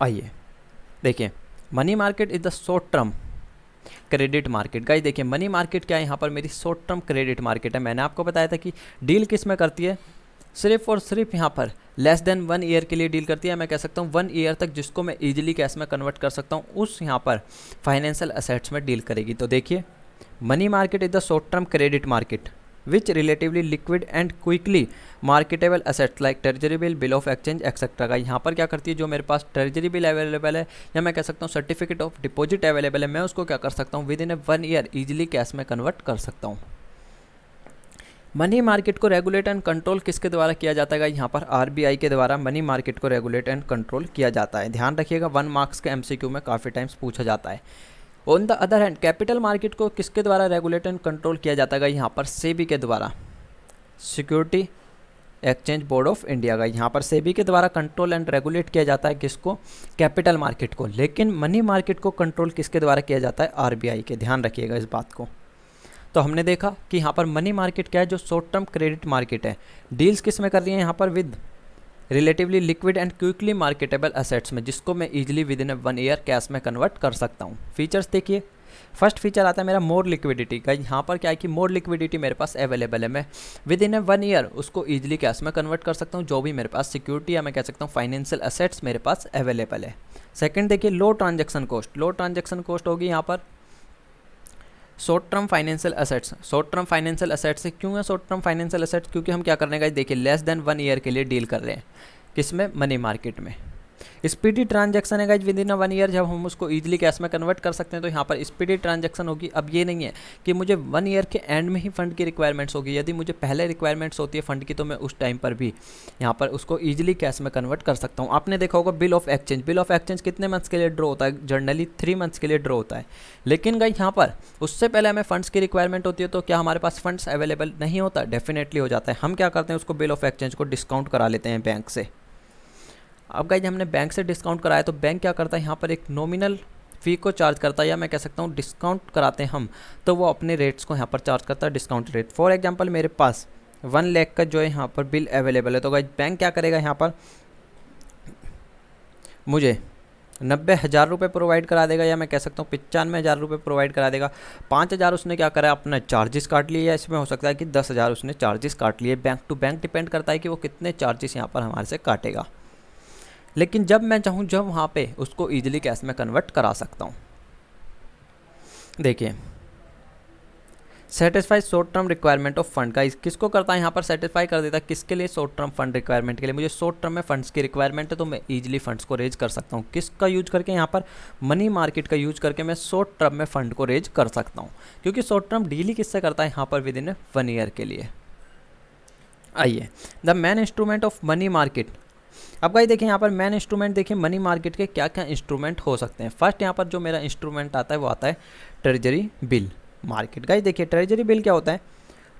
आइए देखिए, money market is the short term credit market. Guys देखिए, मनी मार्केट क्या है, यहाँ पर मेरी शॉर्ट टर्म क्रेडिट मार्केट है। मैंने आपको बताया था कि डील किस में करती है, सिर्फ और सिर्फ यहाँ पर लेस देन 1 ईयर के लिए डील करती है। मैं कह सकता हूँ 1 ईयर तक, जिसको मैं इजीली कैश में कन्वर्ट कर सकता हूँ, उस यहाँ पर फाइनेंशियल असेट्स में डील करेगी। तो देखिए, money market is the short term credit market which relatively liquid and quickly marketable assets like treasury bill, bill of exchange etcetera. का यहाँ पर क्या करती है, जो मेरे पास ट्रेजरी बिल अवेलेबल है या मैं कह सकता हूँ सर्टिफिकेट ऑफ डिपॉजिट अवेलेबल है, मैं उसको क्या कर सकता हूँ, with in 1 year easily cash में कन्वर्ट कर सकता हूँ। मनी मार्केट को रेगुलेट एंड कंट्रोल किसके द्वारा किया जाता है, यहाँ पर आरबीआई के द्वारा मनी मार्केट को रेगुलेट एंड कंट्रोल किया जाता है। ध्यान रखिएगा, 1 मार्क्स के एमसीक्यू में काफ़ी टाइम्स पूछा जाता है। On the other hand, capital market को किसके द्वारा रेगुलेट एंड कंट्रोल किया जाता है, यहाँ पर सेबी के द्वारा, security exchange board of India का, यहाँ पर सेबी के द्वारा कंट्रोल एंड रेगुलेट किया जाता है किसको, कैपिटल मार्केट को। लेकिन मनी मार्केट को कंट्रोल किसके द्वारा किया जाता है, आरबीआई के। ध्यान रखिएगा इस बात को। तो हमने देखा कि यहाँ पर मनी मार्केट क्या है, जो शॉर्ट टर्म क्रेडिट मार्केट है, डील्स किस में कर रही है, यहाँ पर with relatively liquid and quickly marketable assets में, जिसको मैं easily with in 1 year cash में कन्वर्ट कर सकता हूँ। फीचर्स देखिए, फर्स्ट फीचर आता है मेरा मोर लिक्विडिटी का। यहाँ पर क्या है कि मोर लिक्विडिटी मेरे पास अवेलेबल है, मैं विद इन 1 ईयर उसको ईजिली कैश में कन्वर्ट कर सकता हूँ, जो भी मेरे पास सिक्योरिटी या मैं कह सकता हूँ फाइनेंशियल असेट्स मेरे पास अवेलेबल है। सेकंड देखिए, लो ट्रांजेक्शन कॉस्ट। लो ट्रांजेक्शन कॉस्ट होगी यहाँ पर short term financial assets. Short term financial assets से क्यों है शॉर्ट टर्म फाइनेंशियल असेट्स, क्योंकि हम क्या करने का देखिए, लेस देन 1 ईयर के लिए डील कर रहे हैं, किसमें, मनी मार्केट में। स्पीडी ट्रांजैक्शन है गाइज, विद इन 1 ईयर जब हम उसको इजीली कैश में कन्वर्ट कर सकते हैं, तो यहाँ पर स्पीडी ट्रांजैक्शन होगी। अब ये नहीं है कि मुझे 1 ईयर के एंड में ही फंड की रिक्वायरमेंट्स होगी, यदि मुझे पहले रिक्वायरमेंट्स होती है फंड की, तो मैं उस टाइम पर भी यहाँ पर उसको ईजिली कैश में कन्वर्ट कर सकता हूँ। आपने देखा होगा bill of exchange, bill of exchange कितने मंथ्स के लिए ड्रॉ होता है, जनरली 3 मंथ्स के लिए ड्रॉ होता है। लेकिन गाइज यहाँ पर उससे पहले हमें फंड्स की रिक्वायरमेंट होती है, तो क्या हमारे पास फंड्स अवेलेबल नहीं होता, डेफिनेटली हो जाता है। हम क्या करते हैं, उसको बिल ऑफ एक्सचेंज को डिस्काउंट करा लेते हैं बैंक से। अब गाइज हमने बैंक से डिस्काउंट कराया, तो बैंक क्या करता है, यहाँ पर एक नॉमिनल फ़ी को चार्ज करता है, या मैं कह सकता हूँ डिस्काउंट कराते हैं हम, तो वो अपने रेट्स को यहाँ पर चार्ज करता है, डिस्काउंट रेट। फॉर एग्जांपल मेरे पास 1 लाख का जो है यहाँ पर बिल अवेलेबल है, तो गाइज बैंक क्या करेगा, यहाँ पर मुझे 90,000 रुपये प्रोवाइड करा देगा, या मैं कह सकता हूँ 95,000 रुपये प्रोवाइड करा देगा। 5,000 उसने क्या करा, अपना चार्जेस काट लिए, या इसमें हो सकता है कि 10,000 उसने चार्जेस काट लिए। बैंक टू बैंक डिपेंड करता है कि वो कितने चार्जेस यहाँ पर हमारे से काटेगा। लेकिन जब मैं चाहूँ, जब वहाँ पे उसको ईजिली कैश में कन्वर्ट करा सकता हूँ। देखिए, satisfy short term requirement of fund का, किसको करता है, यहाँ पर सेटिस्फाई कर देता है, किसके लिए, शॉर्ट टर्म फंड रिक्वायरमेंट के लिए। मुझे शॉर्ट टर्म में फंड्स की रिक्वायरमेंट है, तो मैं ईजिली फंड्स को रेज कर सकता हूँ। किसका यूज करके, यहाँ पर मनी मार्केट का यूज करके मैं शॉर्ट टर्म में फंड को रेज कर सकता हूँ, क्योंकि शॉर्ट टर्म डील ही किससे करता है, यहाँ पर विद इन 1 ईयर के लिए। आइए, the main instrument of money market. अब गाइस देखिए, यहाँ पर मेन इंस्ट्रूमेंट देखिए मनी मार्केट के क्या क्या इंस्ट्रूमेंट हो सकते हैं। फर्स्ट यहाँ पर जो मेरा इंस्ट्रूमेंट आता है वो आता है ट्रेजरी बिल मार्केट। गाइस देखिए, ट्रेजरी बिल क्या होता है,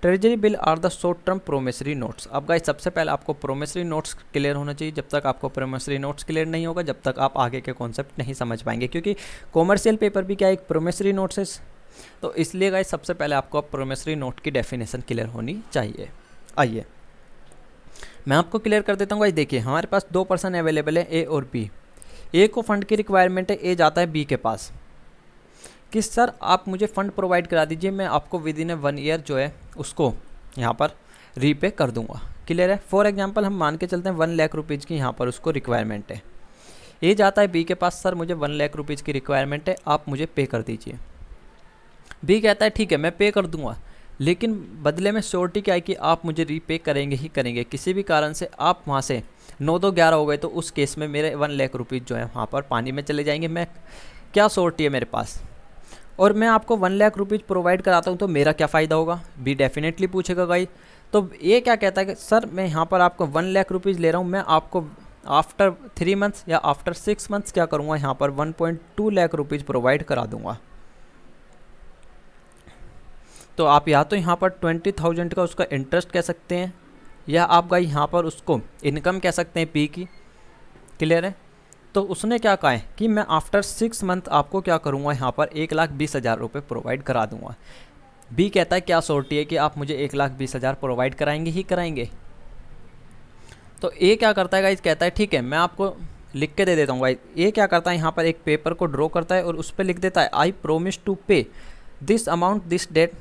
treasury bill are the short term promissory notes. अब गाइस सबसे पहले आपको प्रोमिसरी नोट्स क्लियर होना चाहिए। जब तक आपको प्रोमिसरी नोट्स क्लियर नहीं होगा, जब तक आप आगे के कॉन्सेप्ट नहीं समझ पाएंगे, क्योंकि कॉमर्शियल पेपर भी क्या एक प्रोमिसरी नोट्स है। तो इसलिए गाइस सबसे पहले आपको प्रोमिसरी नोट की डेफिनेशन क्लियर होनी चाहिए। आइए मैं आपको क्लियर कर देता हूँ। गाइस देखिए, हमारे पास 2 पर्सन अवेलेबल है, ए और बी। ए को फंड की रिक्वायरमेंट है, ए जाता है बी के पास कि सर आप मुझे फ़ंड प्रोवाइड करा दीजिए, मैं आपको विद इन 1 ईयर जो है उसको यहाँ पर रीपे कर दूंगा। क्लियर है। फॉर एग्जांपल हम मान के चलते हैं 1 लाख रुपीज़ की यहाँ पर उसको रिक्वायरमेंट है। ए जाता है बी के पास, सर मुझे 1 लाख रुपीज़ की रिक्वायरमेंट है, आप मुझे पे कर दीजिए। बी कहता है ठीक है मैं पे कर दूंगा, लेकिन बदले में श्योरिटी क्या है कि आप मुझे रीपे करेंगे ही करेंगे। किसी भी कारण से आप वहाँ से 9-2-11 हो गए, तो उस केस में मेरे 1 लाख रुपीज़ जो है वहाँ पर पानी में चले जाएंगे। मैं क्या श्योरिटी है मेरे पास, और मैं आपको 1 लाख रुपीज़ प्रोवाइड कराता हूँ, तो मेरा क्या फ़ायदा होगा, बी डेफिनेटली पूछेगा गाइस। तो ये क्या कहता है कि सर मैं यहाँ पर आपको 1 लाख रुपीज़ ले रहा हूँ, मैं आपको आफ्टर 3 मंथ्स या आफ्टर 6 मंथ्स क्या करूँगा, यहाँ पर 1.2 लाख रुपीज़ प्रोवाइड करा दूँगा। तो आप या तो यहाँ पर 20,000 का उसका इंटरेस्ट कह सकते हैं, या आप गाइस यहाँ पर उसको इनकम कह सकते हैं पी की। क्लियर है। तो उसने क्या कहा है कि मैं आफ्टर 6 मंथ आपको क्या करूँगा, यहाँ पर 1,20,000 रुपये प्रोवाइड करा दूँगा। बी कहता है क्या श्योरिटी है कि आप मुझे 1,20,000 प्रोवाइड कराएंगे ही कराएंगे। तो ए क्या करता है गाइस, कहता है ठीक है मैं आपको लिख के दे देता हूँ गाइस। ये क्या करता है, यहाँ पर एक पेपर को ड्रॉ करता है और उस पर लिख देता है आई प्रोमिस टू पे दिस अमाउंट दिस डेट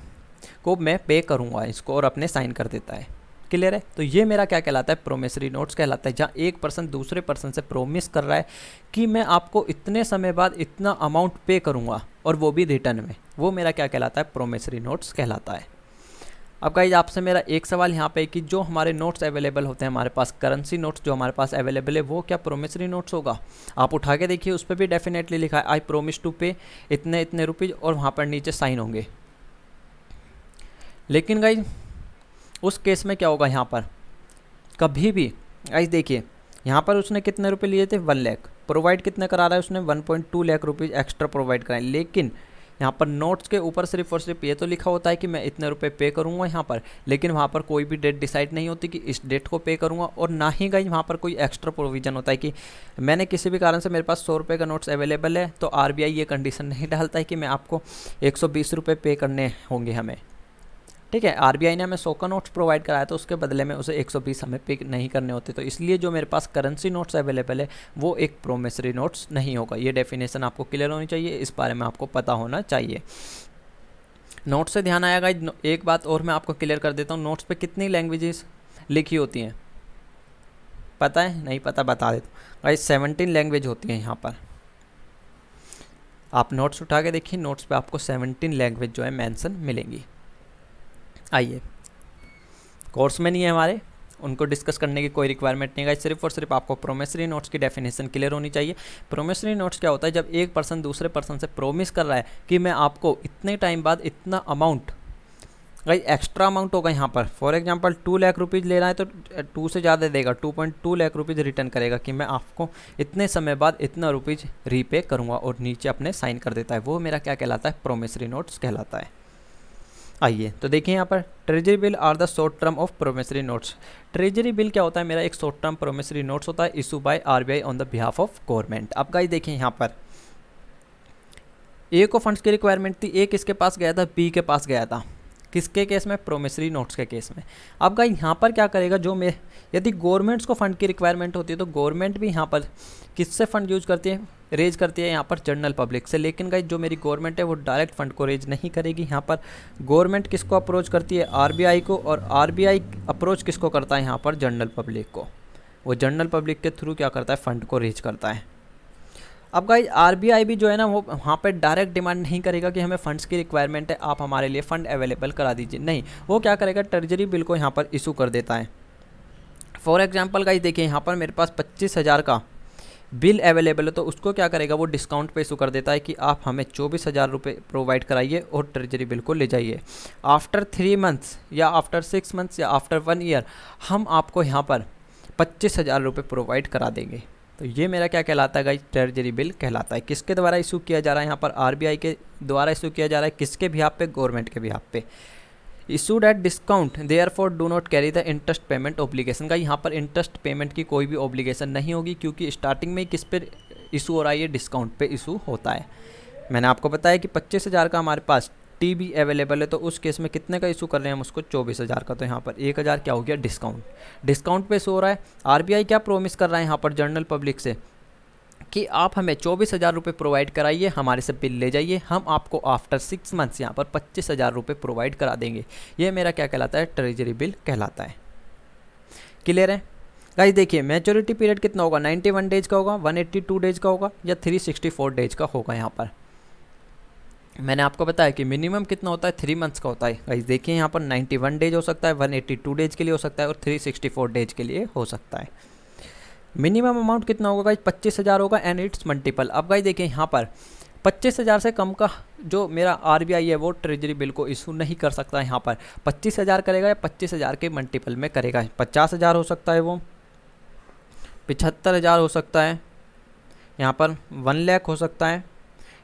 को मैं पे करूँगा इसको, और अपने साइन कर देता है। क्लियर है? तो ये मेरा क्या कहलाता है, प्रोमिसरी नोट्स कहलाता है, जहाँ एक पर्सन दूसरे पर्सन से प्रोमिस कर रहा है कि मैं आपको इतने समय बाद इतना अमाउंट पे करूँगा, और वो भी रिटर्न में। वो मेरा क्या कहलाता है, प्रोमिसरी नोट्स कहलाता है। अब गाइज आपसे मेरा एक सवाल यहाँ पे कि जो हमारे नोट्स अवेलेबल होते हैं हमारे पास, करेंसी नोट्स जो हमारे पास अवेलेबल है, वो क्या प्रोमिसरी नोट्स होगा? आप उठा के देखिए, उस पर भी डेफिनेटली लिखा है आई प्रोमिस टू पे इतने इतने रुपीज़, और वहाँ पर नीचे साइन होंगे। लेकिन गाइज उस केस में क्या होगा, यहाँ पर कभी भी गाइज देखिए, यहाँ पर उसने कितने रुपए लिए थे, 1 लाख। प्रोवाइड कितने करा रहा है उसने, 1.2 लाख रुपीज़ एक्स्ट्रा प्रोवाइड कराए। लेकिन यहाँ पर नोट्स के ऊपर सिर्फ और सिर्फ ये तो लिखा होता है कि मैं इतने रुपए पे करूँगा यहाँ पर, लेकिन वहाँ पर कोई भी डेट डिसाइड नहीं होती कि इस डेट को पे करूँगा। और ना ही गाइज वहाँ पर कोई एक्स्ट्रा प्रोविज़न होता है कि मैंने किसी भी कारण से मेरे पास 100 रुपये का नोट्स अवेलेबल है, तो आरबीआई ये कंडीशन नहीं डालता है कि मैं आपको 120 रुपये पे करने होंगे हमें। ठीक है, आरबीआई ने हमें 100 का नोट्स प्रोवाइड कराया, तो उसके बदले में उसे 120 हमें पे नहीं करने होते। तो इसलिए जो मेरे पास करेंसी नोट्स अवेलेबल है वो एक प्रोमिसरी नोट्स नहीं होगा। ये डेफिनेशन आपको क्लियर होनी चाहिए, इस बारे में आपको पता होना चाहिए। नोट्स से ध्यान आएगा, एक बात और मैं आपको क्लियर कर देता हूँ, नोट्स पे कितनी लैंग्वेजेस लिखी होती हैं पता है? नहीं पता, बता देता हूँ गाइस, 17 लैंग्वेज होती हैं यहाँ पर। आप नोट्स उठा के देखिए, नोट्स पे आपको 17 लैंग्वेज जो है मेंशन मिलेंगी। आइए, कोर्स में नहीं है हमारे, उनको डिस्कस करने की कोई रिक्वायरमेंट नहीं है, सिर्फ और सिर्फ आपको प्रोमिसरी नोट्स की डेफिनेशन क्लियर होनी चाहिए। प्रोमिसरी नोट्स क्या होता है, जब एक पर्सन दूसरे पर्सन से प्रोमिस कर रहा है कि मैं आपको इतने टाइम बाद इतना अमाउंट, भाई एक्स्ट्रा अमाउंट होगा यहाँ पर, फॉर एग्जांपल 2 लाख रुपीज़ ले रहा है तो 2 से ज़्यादा देगा, 2.2 लाख रुपीज़ रिटर्न करेगा कि मैं आपको इतने समय बाद इतना रुपीज़ रीपे करूँगा, और नीचे अपने साइन कर देता है। वो मेरा क्या कहलाता है, प्रोमिसरी नोट्स कहलाता है। आइए तो देखिए यहाँ पर, treasury bill are the short term of promissory notes. Treasury bill क्या होता है, मेरा एक शॉर्ट टर्म प्रोमिसरी नोट्स होता है, issue by RBI on the behalf of government. अब गाइस देखिए यहाँ पर ए को फंड्स की रिक्वायरमेंट थी, ए किसके पास गया था, बी के पास गया था, किसके केस में, प्रोमिसरी नोट्स के केस में। अब गाइस यहाँ पर क्या करेगा, जो मैं यदि गवर्नमेंट्स को फंड की रिक्वायरमेंट होती है तो गवर्नमेंट भी यहाँ पर किससे फंड यूज करती है, रेज करती है यहाँ पर जनरल पब्लिक से। लेकिन गाइस जो मेरी गवर्नमेंट है वो डायरेक्ट फंड को रेज नहीं करेगी। यहाँ पर गवर्नमेंट किसको अप्रोच करती है, आरबीआई को, और आरबीआई अप्रोच किसको करता है, यहाँ पर जनरल पब्लिक को। वो जनरल पब्लिक के थ्रू क्या करता है, फंड को रेज करता है। अब गाइस आरबीआई भी जो है ना, वो वहाँ पर डायरेक्ट डिमांड नहीं करेगा कि हमें फंड्स की रिक्वायरमेंट है, आप हमारे लिए फ़ंड अवेलेबल करा दीजिए। नहीं, वो क्या करेगा, ट्रेजरी बिल को यहाँ पर इशू कर देता है। फॉर एग्जांपल गाइस देखिए, यहाँ पर मेरे पास 25,000 का बिल अवेलेबल है, तो उसको क्या करेगा, वो डिस्काउंट पे इशू कर देता है कि आप हमें 24,000 रुपये प्रोवाइड कराइए और ट्रेजरी बिल को ले जाइए। आफ्टर 3 मंथ्स या आफ्टर 6 मंथ्स या आफ्टर 1 ईयर हम आपको यहाँ पर 25,000 रुपये प्रोवाइड करा देंगे। तो ये मेरा क्या कहलाता है गाइस, ट्रेजरी बिल कहलाता है। किसके द्वारा इशू किया जा रहा है, यहाँ पर आरबीआई के द्वारा इशू किया जा रहा है, किसके बिहाफ पे, गवर्नमेंट के बिहाफ पे। Issued at discount therefore do not carry the interest payment obligation का, यहाँ पर इंटरेस्ट पेमेंट की कोई भी ऑब्लिगेशन नहीं होगी, क्योंकि स्टार्टिंग में ही किस पे इशू हो रहा है, ये डिस्काउंट पे इशू होता है। मैंने आपको बताया कि 25,000 का हमारे पास टीबी अवेलेबल है, तो उस केस में कितने का इशू कर रहे हैं हम उसको, 24,000 का। तो यहाँ पर 1,000 क्या हो गया, डिस्काउंट पे इशू हो रहा है। आरबीआई क्या प्रोमिस कर रहा है यहाँ पर जनरल पब्लिक से कि आप हमें 24,000 रुपये प्रोवाइड कराइए, हमारे से बिल ले जाइए, हम आपको आफ्टर 6 मंथ्स यहाँ पर 25,000 रुपये प्रोवाइड करा देंगे। ये मेरा क्या कहलाता है, ट्रेजरी बिल कहलाता है। क्लियर है गाइस? देखिए मैच्योरिटी पीरियड कितना होगा, 91 डेज का होगा, 182 डेज का होगा, या 364 डेज का होगा। यहाँ पर मैंने आपको बताया कि मिनिमम कितना होता है, 3 मंथ्स का होता है। गाइस देखिए यहाँ पर 91 डेज हो सकता है, 182 डेज के लिए हो सकता है, और 364 डेज के लिए हो सकता है। मिनिमम अमाउंट कितना होगा गाइस, 25,000 होगा एंड इट्स मल्टीपल। अब गाइस देखिए यहाँ पर 25,000 से कम का जो मेरा आरबीआई है वो ट्रेजरी बिल को इशू नहीं कर सकता। यहाँ पर 25,000 करेगा या 25,000 के मल्टीपल में करेगा। 50,000 हो सकता है, वो 75,000 हो सकता है, यहाँ पर 1 लाख हो सकता है।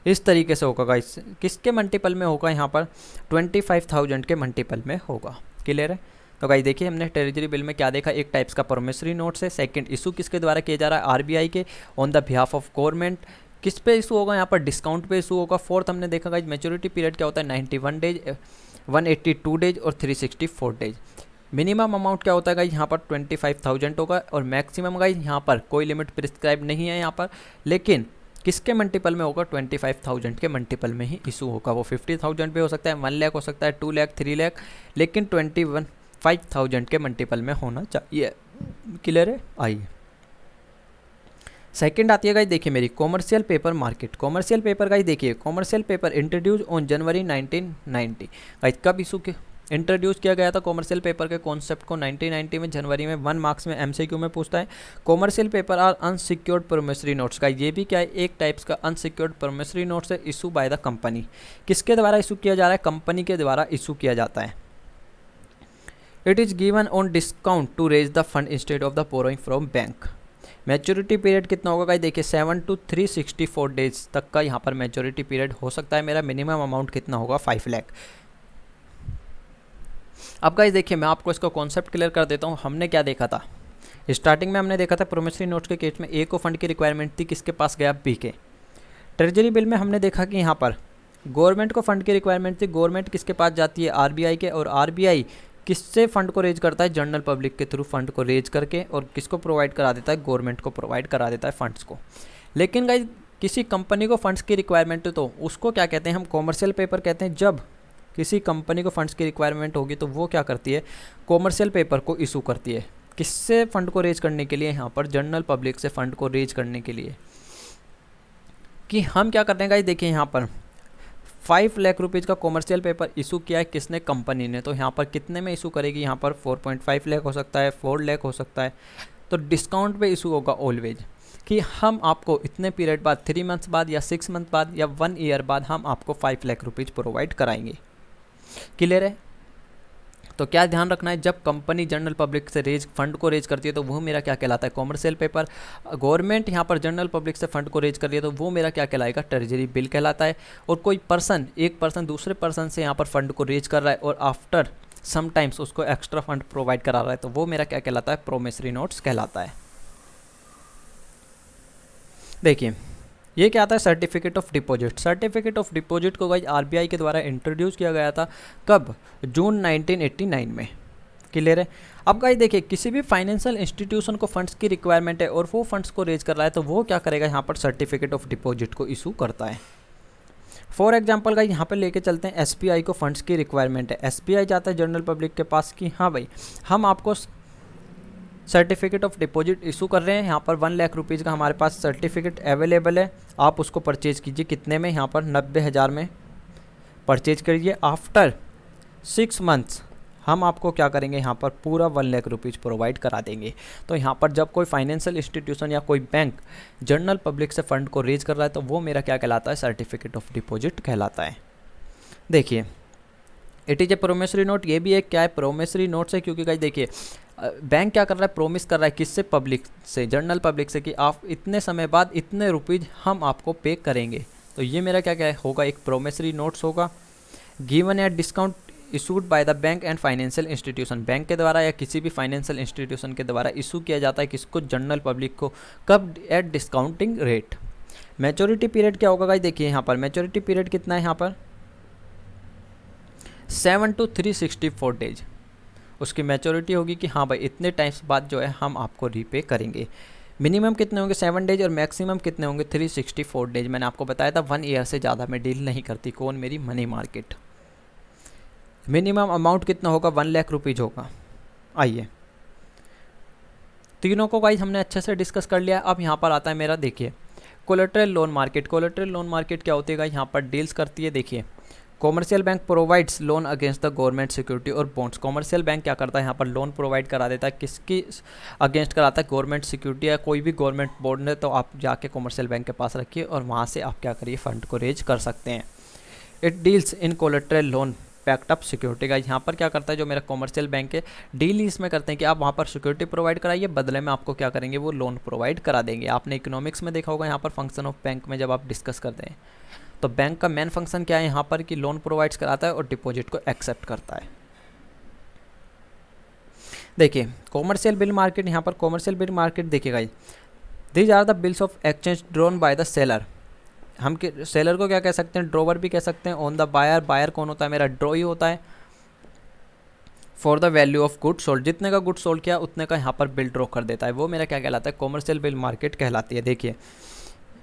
इस तरीके से होगा गाइस। किसके मल्टीपल में होगा, यहाँ पर 25,000 के मल्टीपल में होगा। क्लियर है? तो गाइस देखिए हमने ट्रेजरी बिल में क्या देखा, एक टाइप्स का प्रोमिसरी नोट्स है। सेकंड, इशू किसके द्वारा किया जा रहा है, आरबीआई के on the behalf of government. किस पे इशू होगा, यहाँ पर डिस्काउंट पे इशू होगा। फोर्थ हमने देखा गाइस मैच्योरिटी पीरियड क्या होता है, 91 डेज, 182 डेज और 364 डेज। मिनिमम अमाउंट क्या होता है गाइज यहाँ पर 25,000 होगा और मैक्सिमम गाइज यहाँ पर कोई लिमिट प्रिस्क्राइब नहीं है यहाँ पर, लेकिन किसके मल्टीपल में होगा, 25,000 के मल्टीपल में ही इशू होगा। वो 50,000 भी हो सकता है, 1 लाख हो सकता है, 2 लाख, 3 लाख, लेकिन 25,000 के मल्टीपल में होना चाहिए। क्लियर है। आइए सेकंड आती है गाइज देखिए मेरी commercial paper market. Commercial paper guys देखिए, commercial paper introduce on January 1990। Guys कब इशू के इंट्रोड्यूस किया गया था कॉमर्शियल पेपर के कॉन्सेप्ट को, 1990 में जनवरी में। 1 मार्क्स में एमसीक्यू में पूछता है। Commercial paper are unsecured promissory notes. का ये भी क्या है, एक टाइप्स का अनसिक्योर्ड प्रोमिसरी नोट्स है, इशू बाय द कंपनी। किसके द्वारा इशू किया जा रहा है, कंपनी के द्वारा इशू किया जाता है। It is given on discount to raise the fund instead of the borrowing from bank. Maturity period कितना होगा गाइस, देखिए 7 to 364 डेज तक का यहाँ पर मैच्योरिटी पीरियड हो सकता है मेरा। मिनिमम अमाउंट कितना होगा, 5 लाख। अब गाइस देखिए मैं आपको इसका कॉन्सेप्ट क्लियर कर देता हूँ। हमने क्या देखा था स्टार्टिंग में, हमने देखा था प्रोमिसरी नोट्स के केस में ए को फंड की रिक्वायरमेंट थी, किसके पास गया, बी के। ट्रेजरी बिल में हमने देखा कि यहाँ पर गवर्नमेंट को फंड की रिक्वायरमेंट थी। गवर्नमेंट किसके पास जाती है, आरबीआई के, और आरबीआई किससे फंड को रेज करता है, जनरल पब्लिक के थ्रू फंड को रेज करके, और किसको प्रोवाइड करा देता है, गवर्नमेंट को प्रोवाइड करा देता है फंड्स को। लेकिन गाइस किसी कंपनी को फंड्स की रिक्वायरमेंट तो उसको क्या कहते हैं हम, कॉमर्शियल पेपर कहते हैं। जब किसी कंपनी को फंड्स की रिक्वायरमेंट होगी तो वो क्या करती है, कॉमर्शियल पेपर को इशू करती है। किससे फंड को रेज करने के लिए, यहाँ पर जनरल पब्लिक से फंड को रेज करने के लिए। कि हम क्या करते हैं गाइस, देखिए यहाँ पर 5 लाख रुपीज़ का कॉमर्शियल पेपर इशू किया है किसने, कंपनी ने। तो यहाँ पर कितने में इशू करेगी, यहाँ पर 4.5 लाख हो सकता है, 4 लाख हो सकता है। तो डिस्काउंट पे इशू होगा ऑलवेज, कि हम आपको इतने पीरियड बाद, 3 मंथ्स बाद या 6 मंथ बाद या 1 ईयर बाद हम आपको 5 लाख रुपीज़ प्रोवाइड कराएंगे। क्लियर है। तो क्या ध्यान रखना है, जब कंपनी जनरल पब्लिक से रेज फंड को रेज करती है तो वो मेरा क्या कहलाता है, कॉमर्शियल पेपर। गवर्नमेंट यहाँ पर जनरल पब्लिक से फंड को रेज कर रही है तो वो मेरा क्या कहलाएगा, ट्रेजरी बिल कहलाता है। और कोई पर्सन, एक पर्सन दूसरे पर्सन से यहाँ पर फंड को रेज कर रहा है और आफ्टर समटाइम्स उसको एक्स्ट्रा फंड प्रोवाइड करा रहा है तो वो मेरा क्या कहलाता है, प्रोमिसरी नोट्स कहलाता है। देखिए ये क्या आता है, certificate of deposit. Certificate of deposit को गाइस आरबीआई के द्वारा इंट्रोड्यूस किया गया था, कब, जून 1989 में। क्लियर है। अब गाइस देखिए किसी भी फाइनेंशियल इंस्टीट्यूशन को फंड्स की रिक्वायरमेंट है और वो फंड्स को रेज कर रहा है तो वो क्या करेगा, यहाँ पर सर्टिफिकेट ऑफ डिपॉजिट को इशू करता है। फॉर एग्जाम्पल गाइस यहाँ पर लेके चलते हैं, एसबीआई को फंड्स की रिक्वायरमेंट है। एसबीआई जाता है जनरल पब्लिक के पास कि हाँ भाई हम आपको सर्टिफिकेट ऑफ डिपॉजिट इशू कर रहे हैं, यहाँ पर 1 लाख रुपीज़ का हमारे पास सर्टिफिकेट अवेलेबल है, आप उसको परचेज कीजिए। कितने में, यहाँ पर 90,000 में परचेज करिए। आफ्टर 6 मंथ्स हम आपको क्या करेंगे, यहाँ पर पूरा 1 लाख रुपीज़ प्रोवाइड करा देंगे। तो यहाँ पर जब कोई फाइनेंशियल इंस्टीट्यूशन या कोई बैंक जनरल पब्लिक से फंड को रेज कर रहा है तो वो मेरा क्या कहलाता है, सर्टिफिकेट ऑफ डिपॉजिट कहलाता है। देखिए it is a promissory note, ये भी एक क्या है, प्रोमिसरी नोट्स है। क्योंकि गाइस देखिए बैंक क्या कर रहा है, प्रोमिस कर रहा है किससे, पब्लिक से, जनरल पब्लिक से, कि आप इतने समय बाद इतने रुपीज़ हम आपको पे करेंगे। तो ये मेरा क्या क्या होगा, एक प्रोमिसरी नोट्स होगा। Given at discount issued by the bank and financial institution. Bank के द्वारा या किसी भी फाइनेंशियल इंस्टीट्यूशन के द्वारा इशू किया जाता है किसको, जनरल पब्लिक को। कब, at discounting rate. Maturity period क्या होगा गाइस, देखिए यहाँ पर मैच्योरिटी पीरियड कितना है, यहाँ पर 7 to 364 डेज उसकी मैच्योरिटी होगी कि हाँ भाई इतने टाइम्स बाद जो है हम आपको रीपे करेंगे। मिनिमम कितने होंगे, 7 डेज, और मैक्सिमम कितने होंगे, 364 डेज। मैंने आपको बताया था 1 ईयर से ज़्यादा में डील नहीं करती कौन, मेरी मनी मार्केट। मिनिमम अमाउंट कितना होगा, 1 लाख रुपीज़ होगा। आइए तीनों को गाइस हमने अच्छे से डिस्कस कर लिया। अब यहाँ पर आता है मेरा, देखिए collateral loan market. Collateral loan market क्या होती है गाइस, यहाँ पर डील्स करती है। देखिए commercial bank provides loan against the government security और बॉन्ड्स। कॉमर्शियल बैंक क्या करता है, यहाँ पर लोन प्रोवाइड करा देता है, किसकी अगेंस्ट कराता है, गवर्नमेंट सिक्योरिटी या कोई भी गवर्नमेंट बॉन्ड है तो आप जाके कॉमर्शियल बैंक के पास रखिए और वहाँ से आप क्या करिए, फंड को रेज कर सकते हैं। It deals in collateral loan backed up security का। यहाँ पर क्या करता है, जो मेरा कॉमर्शियल बैंक है डील इसमें करते हैं कि आप वहाँ पर सिक्योरिटी प्रोवाइड कराइए, बदले में आपको क्या करेंगे, वो लोन प्रोवाइड करा देंगे। आपने इकोनॉमिक्स में देखा होगा यहाँ पर फंक्शन ऑफ बैंक में जब आप डिस्कस करते हैं तो बैंक का मेन फंक्शन क्या है यहाँ पर, कि लोन प्रोवाइड्स कराता है और डिपॉजिट को एक्सेप्ट करता है। देखिए कॉमर्शियल बिल मार्केट, यहाँ पर कॉमर्शियल बिल मार्केट देखिएगा, these are the bills of exchange drawn by the seller. हम सेलर को क्या कह सकते हैं, ड्रॉवर भी कह सकते हैं। ऑन द बायर, बायर कौन होता है, मेरा ड्रॉ ही होता है। For the value of good sold, जितने का गुड सोल्ड किया उतने का यहाँ पर बिल ड्रॉ कर देता है, वो मेरा क्या कहलाता है, कॉमर्शियल बिल मार्केट कहलाती है। देखिए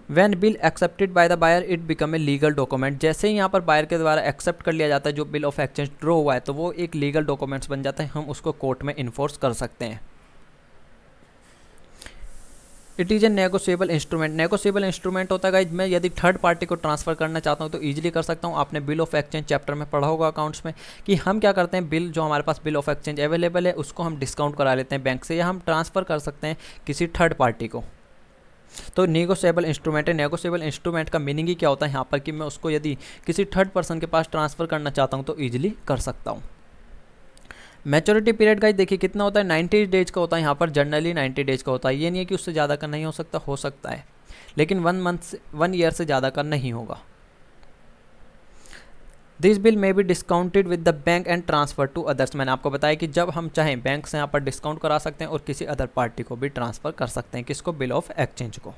when bill accepted by the buyer it become a legal document, जैसे ही यहाँ पर बायर के द्वारा एक्सेप्ट कर लिया जाता है जो बिल ऑफ एक्सचेंज ड्रॉ हुआ है, तो वो एक लीगल डॉक्यूमेंट्स बन जाता है, हम उसको कोर्ट में इन्फोर्स कर सकते हैं। It is a negotiable instrument, negotiable instrument होता है गाइज, मैं यदि थर्ड पार्टी को ट्रांसफर करना चाहता हूँ तो ईजिली कर सकता हूँ। आपने बिल ऑफ एक्सचेंज चैप्टर में पढ़ा होगा अकाउंट्स में कि हम क्या करते हैं, बिल जो हमारे पास बिल ऑफ एक्सचेंज अवेलेबल है उसको हम डिस्काउंट करा लेते हैं बैंक से, या हम ट्रांसफ़र कर सकते हैं किसी थर्ड पार्टी को। तो नेगोशिएबल इंस्ट्रूमेंट है। नेगोशिएबल इंस्ट्रूमेंट का मीनिंग ही क्या होता है यहाँ पर कि मैं उसको यदि किसी थर्ड पर्सन के पास ट्रांसफ़र करना चाहता हूँ तो ईजिली कर सकता हूँ। मैच्योरिटी पीरियड का देखिए कितना होता है, 90 डेज का होता है यहाँ पर, जनरली 90 डेज का होता है। ये नहीं है कि उससे ज़्यादा का नहीं हो सकता है, लेकिन 1 ईयर से ज़्यादा का नहीं होगा। This bill may be discounted with the bank and transfer to others, मैंने आपको बताया कि जब हम चाहें बैंक से यहाँ पर डिस्काउंट करा सकते हैं और किसी अदर पार्टी को भी ट्रांसफ़र कर सकते हैं, किसको, बिल ऑफ एक्सचेंज को।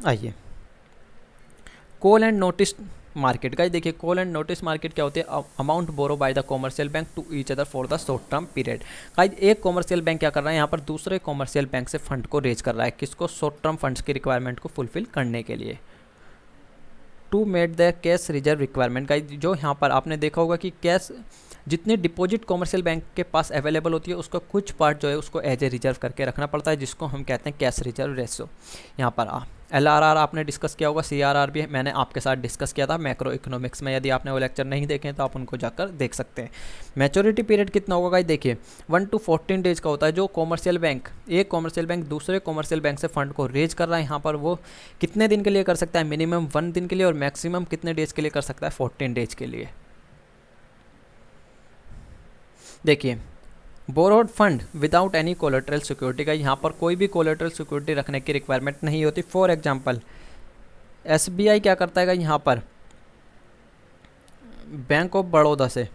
आइए कॉल एंड नोटिस मार्केट का देखिए, कॉल एंड नोटिस मार्केट क्या होती है, amount borrow by the commercial bank to each other for the short term period. Guys एक कॉमर्शियल बैंक क्या कर रहा है, यहाँ पर दूसरे कॉमर्शियल बैंक से फंड को रेज कर रहा है, किसको, शॉर्ट टर्म फंड्स की रिक्वायरमेंट को फुलफिल करने के लिए। To meet the cash reserve requirement, guys जो यहाँ पर आपने देखा होगा कि कैश जितनी डिपॉजिट कॉमर्शियल बैंक के पास अवेलेबल होती है उसका कुछ पार्ट जो है उसको एज ए रिजर्व करके रखना पड़ता है, जिसको हम कहते हैं कैश रिजर्व रेशो। यहाँ पर LRR आपने डिस्कस किया होगा, CRR भी मैंने आपके साथ डिस्कस किया था मैक्रो इकोनॉमिक्स में, यदि आपने वो लेक्चर नहीं देखे हैं तो आप उनको जाकर देख सकते हैं। मैच्योरिटी पीरियड कितना होगा गाइस, देखिए 1 to 14 डेज का होता है। जो कॉमर्शियल बैंक, एक कॉमर्शियल बैंक दूसरे कॉमर्शियल बैंक से फंड को रेज कर रहा है, यहाँ पर वो कितने दिन के लिए कर सकता है, मिनिमम 1 दिन के लिए, और मैक्सिमम कितने डेज के लिए कर सकता है, 14 डेज के लिए। देखिए borrowed fund without any collateral security का, यहाँ पर कोई भी कोलेटरल सिक्योरिटी रखने की रिक्वायरमेंट नहीं होती। फॉर एग्जांपल SBI क्या करता है, यहाँ पर बैंक ऑफ बड़ौदा से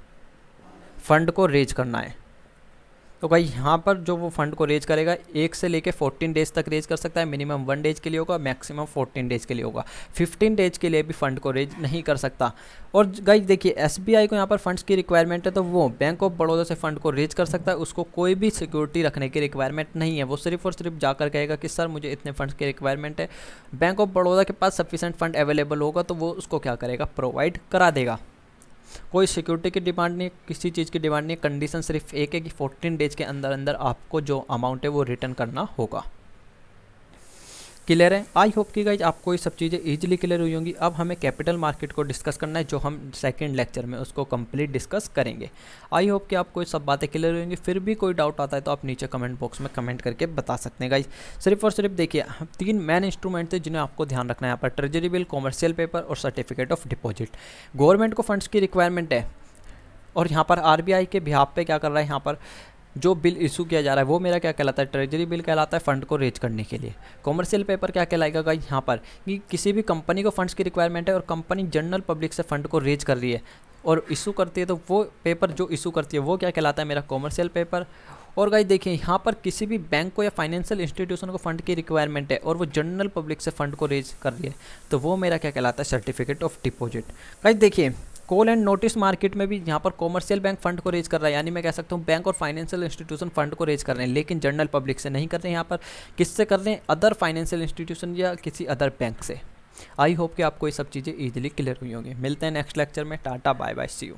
फंड को रेज करना है, तो भाई यहाँ पर जो वो फंड को रेज करेगा 1 से लेके 14 डेज तक रेज कर सकता है, मिनिमम 1 डेज के लिए होगा, मैक्सिमम 14 डेज के लिए होगा। 15 डेज के लिए भी फंड को रेज नहीं कर सकता। और गाइस देखिए SBI को यहाँ पर फंड्स की रिक्वायरमेंट है, तो वो बैंक ऑफ बड़ौदा से फंड को रेज कर सकता है, उसको कोई भी सिक्योरिटी रखने की रिक्वायरमेंट नहीं है। वो सिर्फ और सिर्फ जाकर कहेगा कि सर मुझे इतने फंड्स की रिक्वायरमेंट है, बैंक ऑफ बड़ौदा के पास सफिशेंट फंड अवेलेबल होगा तो वो उसको क्या करेगा, प्रोवाइड करा देगा। कोई सिक्योरिटी की डिमांड नहीं, किसी चीज़ की डिमांड नहीं, कंडीशन सिर्फ एक है कि 14 डेज के अंदर अंदर आपको जो अमाउंट है वो रिटर्न करना होगा। क्लियर है? आई होप कि गाइज आपको ये सब चीज़ें ईजिली क्लियर हुई होंगी। अब हमें कैपिटल मार्केट को डिस्कस करना है, जो हम सेकंड लेक्चर में उसको कंप्लीट डिस्कस करेंगे। आई होप कि आपको ये सब बातें क्लियर हुई होंगी। फिर भी कोई डाउट आता है तो आप नीचे कमेंट बॉक्स में कमेंट करके बता सकते हैं। गाइज सिर्फ और सिर्फ देखिए 3 मेन इंस्ट्रूमेंट थे जिन्हें आपको ध्यान रखना है यहाँ पर, ट्रेजरी बिल, कॉमर्शियल पेपर और सर्टिफिकेट ऑफ डिपॉजिट। गवर्नमेंट को फंड्स की रिक्वायरमेंट है और यहाँ पर RBI के बिहाफ पे क्या कर रहा है, यहाँ पर जो बिल इशू किया जा रहा है वो मेरा क्या कहलाता है, ट्रेजरी बिल कहलाता है, फंड को रेज करने के लिए। कॉमर्शियल पेपर क्या कहलाएगा गाइस, यहाँ पर कि किसी भी कंपनी को फंड्स की रिक्वायरमेंट है और कंपनी जनरल पब्लिक से फंड को रेज कर रही है और इशू करती है, तो वो पेपर जो इशू करती है वो क्या कहलाता है, मेरा कॉमर्शियल पेपर। और गाइस देखिए यहाँ पर किसी भी बैंक को या फाइनेंशियल इंस्टीट्यूशन को फंड की रिक्वायरमेंट है और वो जनरल पब्लिक से फंड को रेज कर रही है, तो वो मेरा क्या कहलाता है, सर्टिफिकेट ऑफ डिपॉजिट। गाइस देखिए कॉल एंड नोटिस मार्केट में भी यहाँ पर कॉमर्शियल बैंक फंड को रेज कर रहा है, यानी मैं कह सकता हूँ बैंक और फाइनेंशियल इंस्टीट्यूशन फंड को रेज कर रहे हैं, लेकिन जनरल पब्लिक से नहीं कर रहे हैं। यहाँ पर किससे कर रहे हैं, अदर फाइनेंशियल इंस्टीट्यूशन या किसी अदर बैंक से। आई होप कि आपको ये सब चीज़ें ईजिली क्लियर हुई होंगी। मिलते हैं नेक्स्ट लेक्चर में। Tata bye bye, see you.